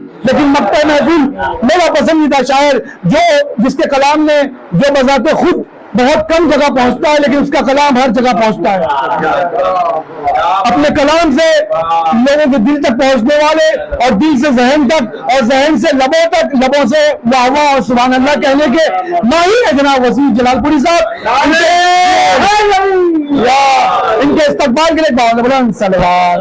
लेकिन मक्ता महफिल मेरा पसंदीदा शायर जिसके कलाम ने जो बजाते खुद बहुत कम जगह पहुंचता है, लेकिन उसका कलाम हर जगह पहुंचता है। अपने कलाम से लोगों के दिल तक पहुंचने वाले, और दिल से जहन तक, और जहन से लबों तक, लबों से वाह वाह और सुभान अल्लाह कहने के माहिर है जनाब वसीम जलालपुरी साहब। इनके इस्तकबाल के लिए बुलंद सलावत।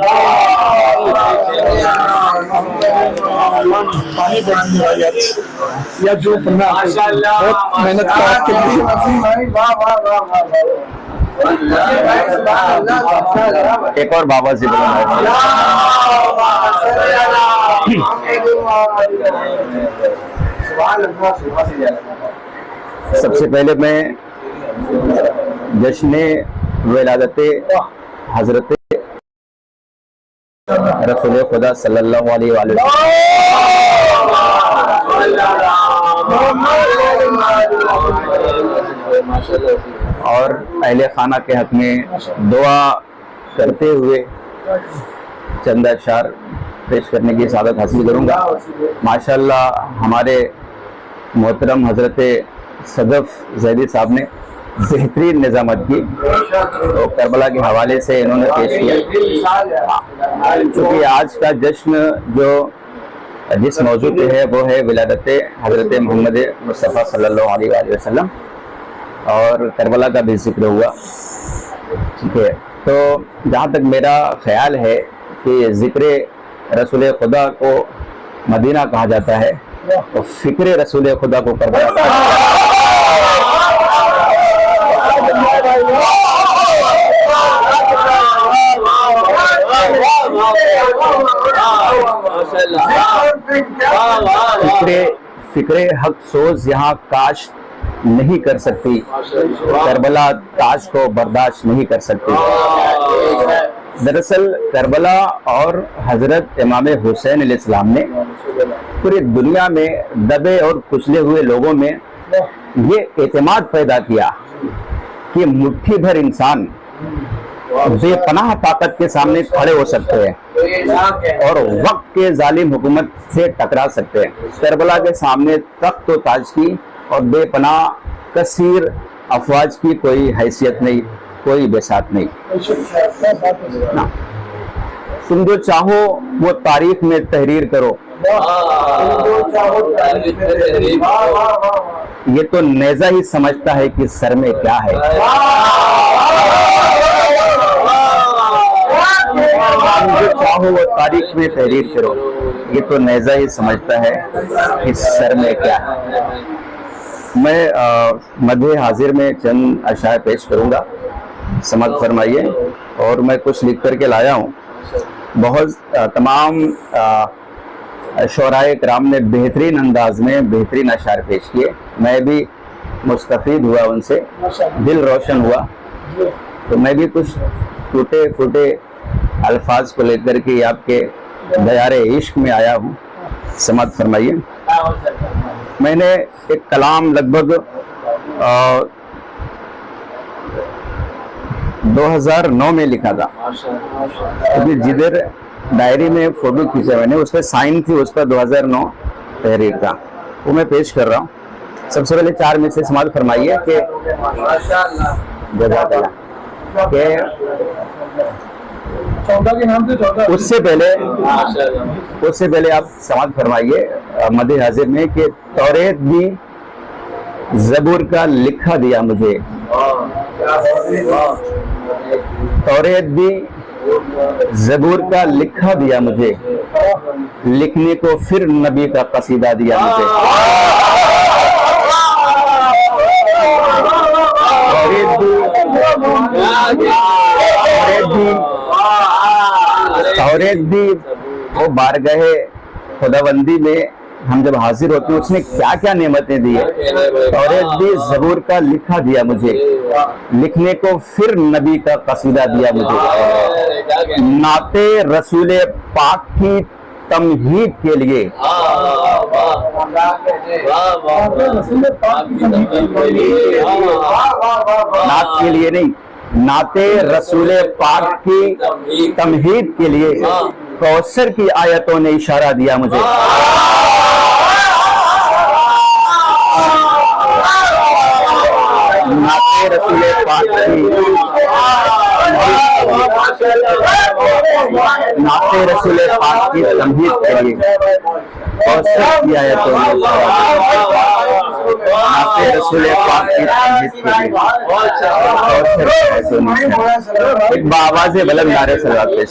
या जो बहुत मेहनत के लिए एक और बाबा से सबसे पहले मैं जश्न विलादत हजरत रसूल खुदा सल्लल्लाहु अलैहि वसल्लम और अहले खाना के हक में दुआ करते हुए चंद अशआर पेश करने की सआदत हासिल करूंगा। माशाअल्लाह हमारे मोहतरम हजरत सदफ जैदी साहब ने बेहतरीन निजामत की, तो करबला के हवाले से इन्होंने पेश किया। क्योंकि आज का जश्न जो जिस मौजू पे है वो है विलादत हजरत मोहम्मद मुस्तफ़ा सल्लल्लाहु अलैहि वसल्लम, और करबला का भी जिक्र हुआ। ठीक है, तो जहाँ तक मेरा ख्याल है कि जिक्र रसूल खुदा को मदीना कहा जाता है, तो फिक्र रसूल खुदा को करबला फिक्रे हक सोज यहाँ काश नहीं कर सकती, करबला ताश को बर्दाश्त नहीं कर सकती। दरअसल करबला और हजरत इमाम हुसैन अलैहिस्सलाम ने पूरी दुनिया में दबे और कुचले हुए लोगों में ये एतमाद पैदा किया कि मुट्ठी भर इंसान बेपनाह ताकत के सामने खड़े हो सकते हैं और वक्त के जालिम हुकूमत से टकरा सकते हैं। करबला के सामने तख्त व ताज की और बेपनाह कसीर अफवाज की कोई हैसियत नहीं, कोई बेसात नहीं। तुम जो चाहो वो तारीख में तहरीर करो, ये तो नेजा ही समझता है कि सर में क्या है। तुम जो चाहो वो तारीख में तहरीर करो, ये तो नेजा ही समझता है कि सर में क्या है। मैं मध्य हाजिर में चंद अशार पेश करूंगा, समझ फरमाइए। और मैं कुछ लिख करके लाया हूँ। बहुत तमाम शोराए कराम ने बेहतरीन अंदाज में बेहतरीन अशार पेश किए। मैं भी मुस्तफीद हुआ उनसे, दिल रोशन हुआ। तो मैं भी कुछ टूटे फूटे अल्फाज को लेकर के आपके दयारे इश्क में आया हूँ, समझ फरमाइए। मैंने एक कलाम लगभग 2009 में लिखा था, क्योंकि जिधर डायरी में फोटो खींचा मैंने, उस पर साइन थी, उस पर 2009 तहरीर था, वो मैं पेश कर रहा हूँ। सबसे पहले 4 में से समाज फरमाइए कि उससे पहले आप समाज फरमाइए मध्य हाजिर में कि तौरेत भी ज़बूर का लिखा दिया मुझे, तौरेत भी ज़बूर का लिखा दिया मुझे, लिखने को फिर नबी का कसीदा दिया मुझे। तौरेत भी वो बारगाहे खुदाबंदी में हम जब हाजिर होते हैं, उसने क्या क्या नेमतें दी है। तौरेत भी ज़बूर का लिखा दिया मुझे, लिखने को फिर नबी का कसीदा दिया मुझे। नाते रसूल पाक की तमहीद के लिए, नात के लिए नहीं, नाते रसूल पाक की तमहीद के लिए कौसर की आयतों ने इशारा दिया मुझे। नाते रसूले पाक की नाते रसूले पाक की तमहीद के लिए कौसर की आयतों ने नाते रसूले पाक की तमहीद के लिए कौसर की आयतों ने एक बावाज़े बुलंद नारे सलावत पेश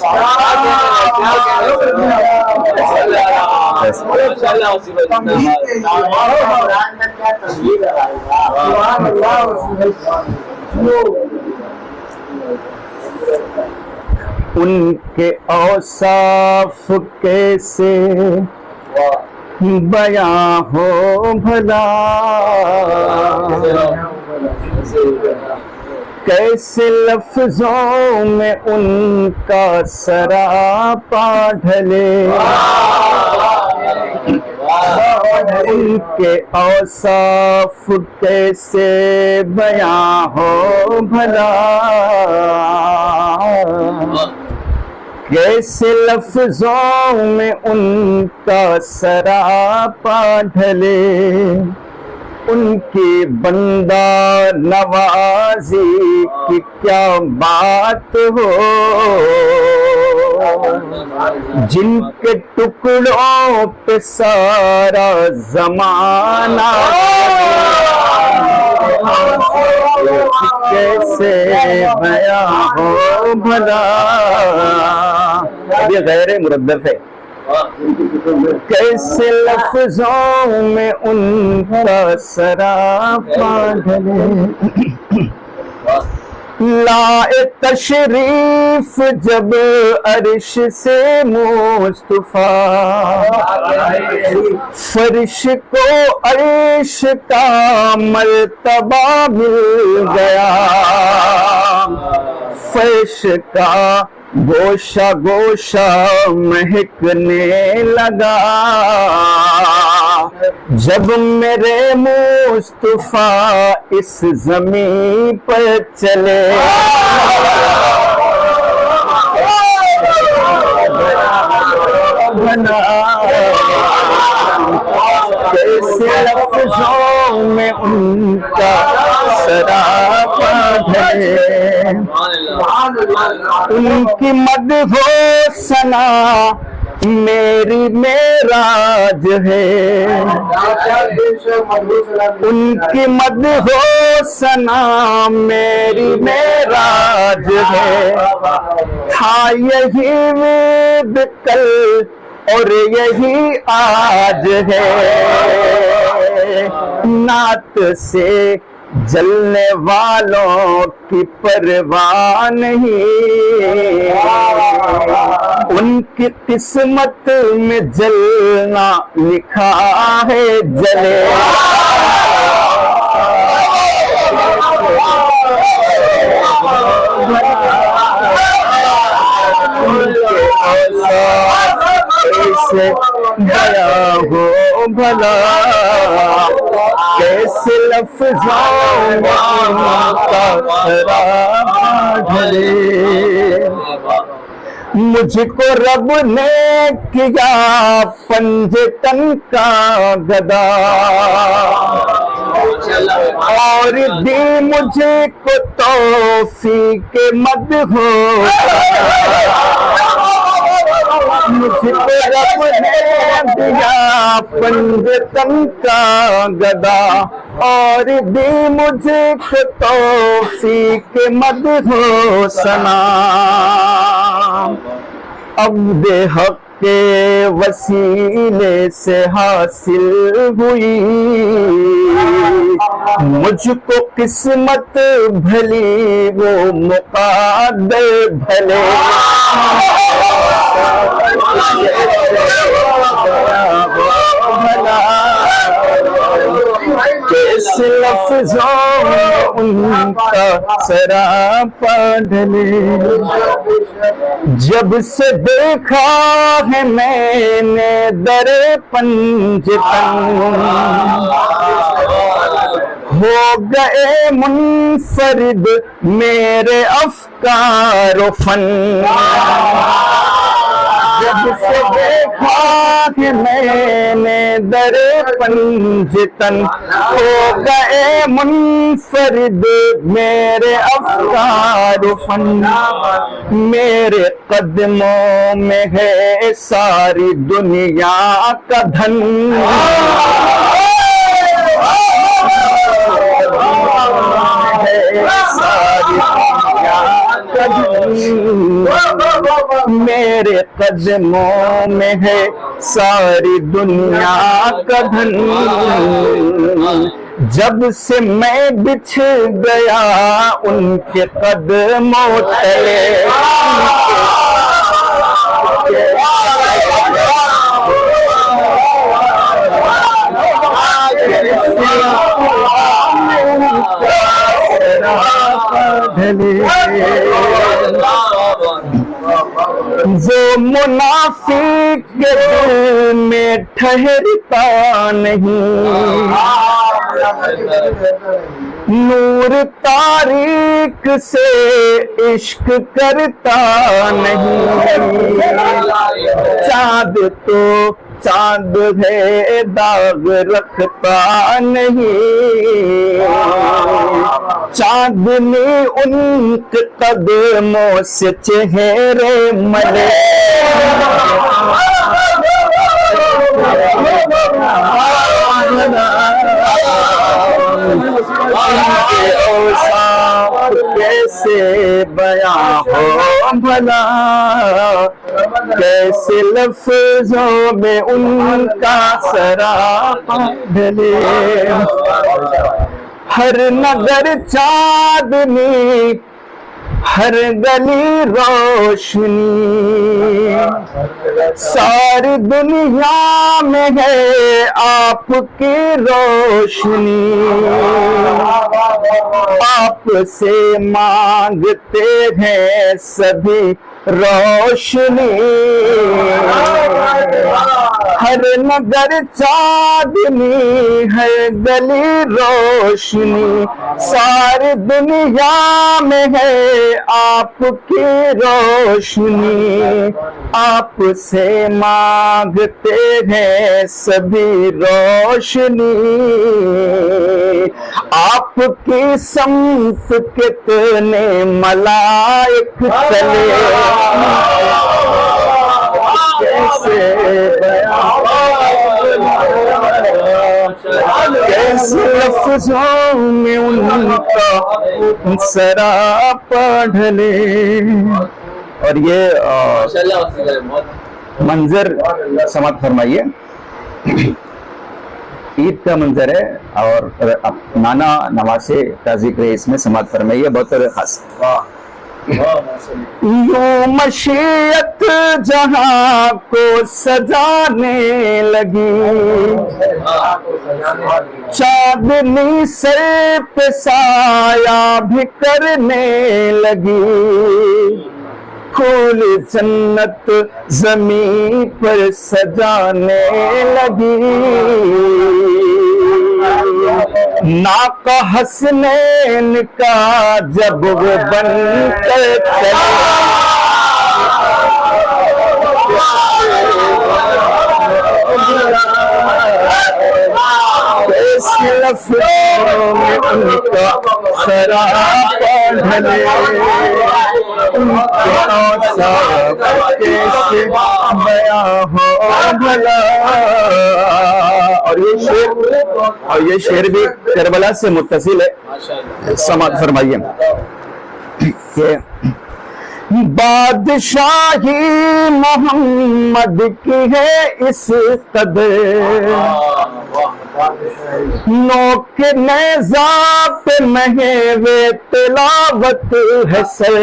उनके औसाफ कैसे बयां हो भला, कैसे लफ्जों में उनका सरापा ढले। उनके औसाफ कैसे बयां हो भला, कैसे लफ्जों में उनका सरापा ढले। उनकी बंदा नवाजी की क्या बात हो, जिनके टुकड़ों पे सारा जमाना कैसे बयां हो भला। ये गैर मुरद्दफ है। कैसे लफ्जों में उनका सरापा ढले। लाए तशरीफ जब अर्श से मुस्तफा, फर्श को अर्श का मर्तबा मिल गया। फर्श का गोशा गोशा महकने लगा, जब मेरे मुस्तफा इस ज़मीन पर चले। कैसे लफ्जों में उनका सरापा ढले। उनकी मदहो सना मेरी मेराज है। उनकी मदहो सना मेरी मेराज है। था यही वेद कल और यही आज है। नात से जलने वालों की परवाह नहीं, उनकी किस्मत में जलना लिखा है जले। कैसे गया हो भला, कैसे लफ्जों में उनका सरापा ढले। मुझको रब ने किया पंजतन का गदा, और दी मुझे को तौफीक मदहो। मुझको रब ने दिया पंजतन का गदा, और दी मुझे को तौफीक मदहो सना। अब दे हक के वसीले से हासिल हुई, मुझको किस्मत भली वो मुक़द्दर भले। कैसे लफ्जों में उनका सरापा ढले। जब से देखा है मैंने दरे पंजतन, हो गए मुनफरिद मेरे अफकार फन। जब से देखा है मैंने दरे पंजतन, हो गए मुनफरिद मेरे अफकार फन, मेरे कदमों में है सारी दुनिया का धन, सारी दुनिया का धन, मेरे कदमों में है सारी दुनिया का धन। जब से मैं बिछ गया उनके कदमों तले, वो मुनाफिक के दिल में ठहरता नहीं, नूर तारीक से इश्क करता नहीं, चाँद तो चाँद है दाग रखता नहीं, चाँदनी उनके कदमों से चेहरे मले, इनके औसाफ कैसे बयां हो भला, कैसे लफ्जों में उनका सरापा ढले, हर नगर चांदनी हर गली रोशनी, सारी दुनिया में है आपकी रोशनी, आपसे मांगते हैं सभी रोशनी, हर नगर चांदनी हर गली रोशनी, सारी दुनिया में है आपकी रोशनी, आपसे मांगते हैं सभी रोशनी, आपकी समत कितने मलाइक चले, कैसे कैसे लफ्जों में उनका सरापा ढले। और ये मंजर समाप्त फरमाइए, ईद का मंजर है और नाना नवासे का जिक्र है इसमें, समाप्त फरमाइए, बहुत खास। यूं मशीयत जहां को सजाने लगी, चांदनी सर पे साया भी करने लगी, फूल जन्नत जमीन पर सजाने लगी, नाका हसनैन का जब वो बनकर चले, कैसे लफ्जों में उनका सरापा ढले, उनके औसाफ कैसे बयां हो भला। और ये शेर भी करबला से मुत्तसिल है, समाप्त फरमाइए कि बादशाही मोहम्मद की है इस कदर, नोक नेज़ा पे महवे तिलावत है सर,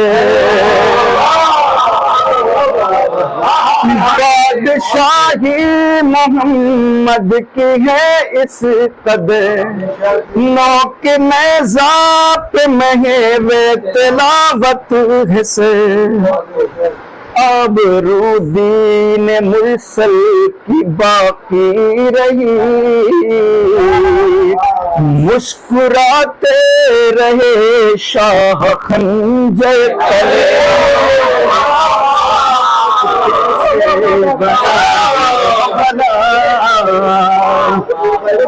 बादशाही मोहम्मद की है इस कदर, नोक नेज़ा पे महवे तिलावत है सर, अब रूदीन मुरसल की बाकी रही, मुस्कुराते रहे शाह खंजर तले,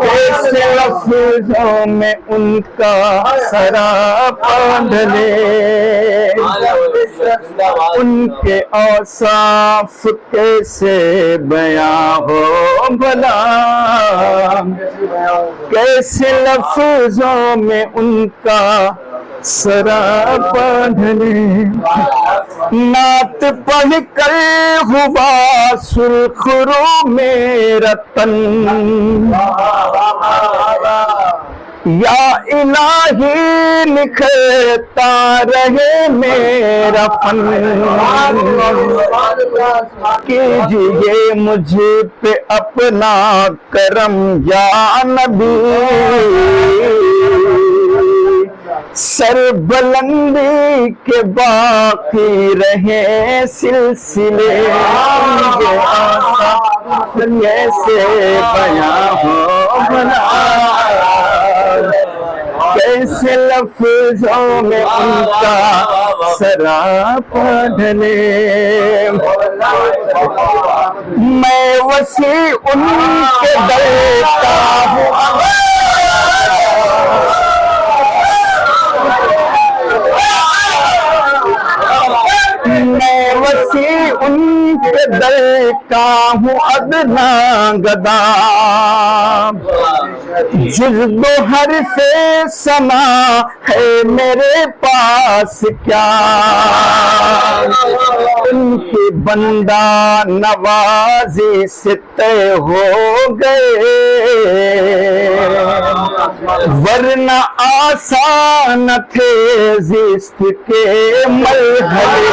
कैसे लफ्जों में उनका सरापा ढले, उनके औसाफ कैसे बयां हो भला, कैसे लफ्जों में उनका सरापा ढले। नात पढ़ कर हुआ सुरखरू मेरा तन, या इलाही लिखता रहे मेरा फन। कीजिए मुझ पे अपना करम या नबी, सर बुलंदी के बाकी रहे सिलसिले, कैसे बयां हो भला, कैसे लफ्जों में उनका सरापा ढले। मैं वसी उनके दर का हूँ, मैं वसी उनके दर का हूँ अदना गदा, जुज़्ब हर से समा है मेरे पास क्या, उनकी बंदा नवाजी से तय हो गए, वरना आसान थे जिस्त के मलहले।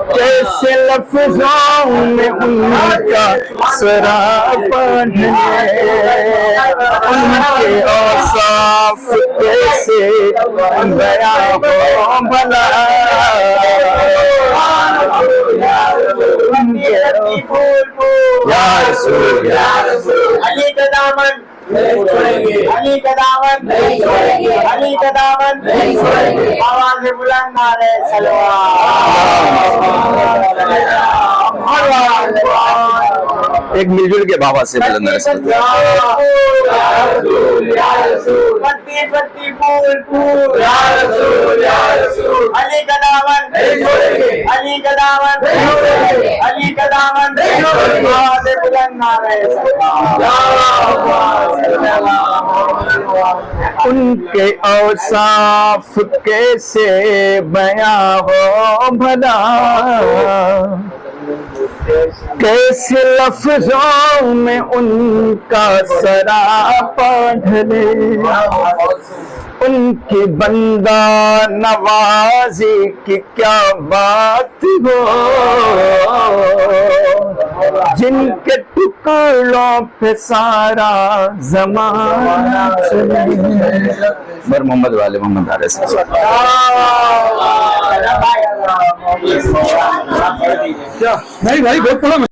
कैसे लफ्जों में उनका सरापा ढले, उनके औसाफ कैसे बयां हो भला, या रसूल अली का दामन नहीं छोड़ेंगे, अली का दामन नहीं छोड़ेंगे, अली का दामन नहीं छोड़ेंगे। आवाज़ बुलंद नारे सलवात। एक मिलजुल के बाबा से बुलंद पत्ती पत्ती फूल फूल, अली का दामन नहीं छोड़ेंगे, अली का दामन नहीं छोड़ेंगे, अली का दामन नहीं छोड़ेंगे। आवाज़ बुलंद नारे सलवात। उनके औसाफ कैसे बयां हो भला, कैसे लफ्जों में उनका सरापा ढले, उनकी बंदा नवाजी की क्या बात हो, जिनके टुकड़ों पे सारा ज़माना चले। बर मोहम्मद वाले मोहम्मद आ रहे नहीं भाई बहुत बड़ा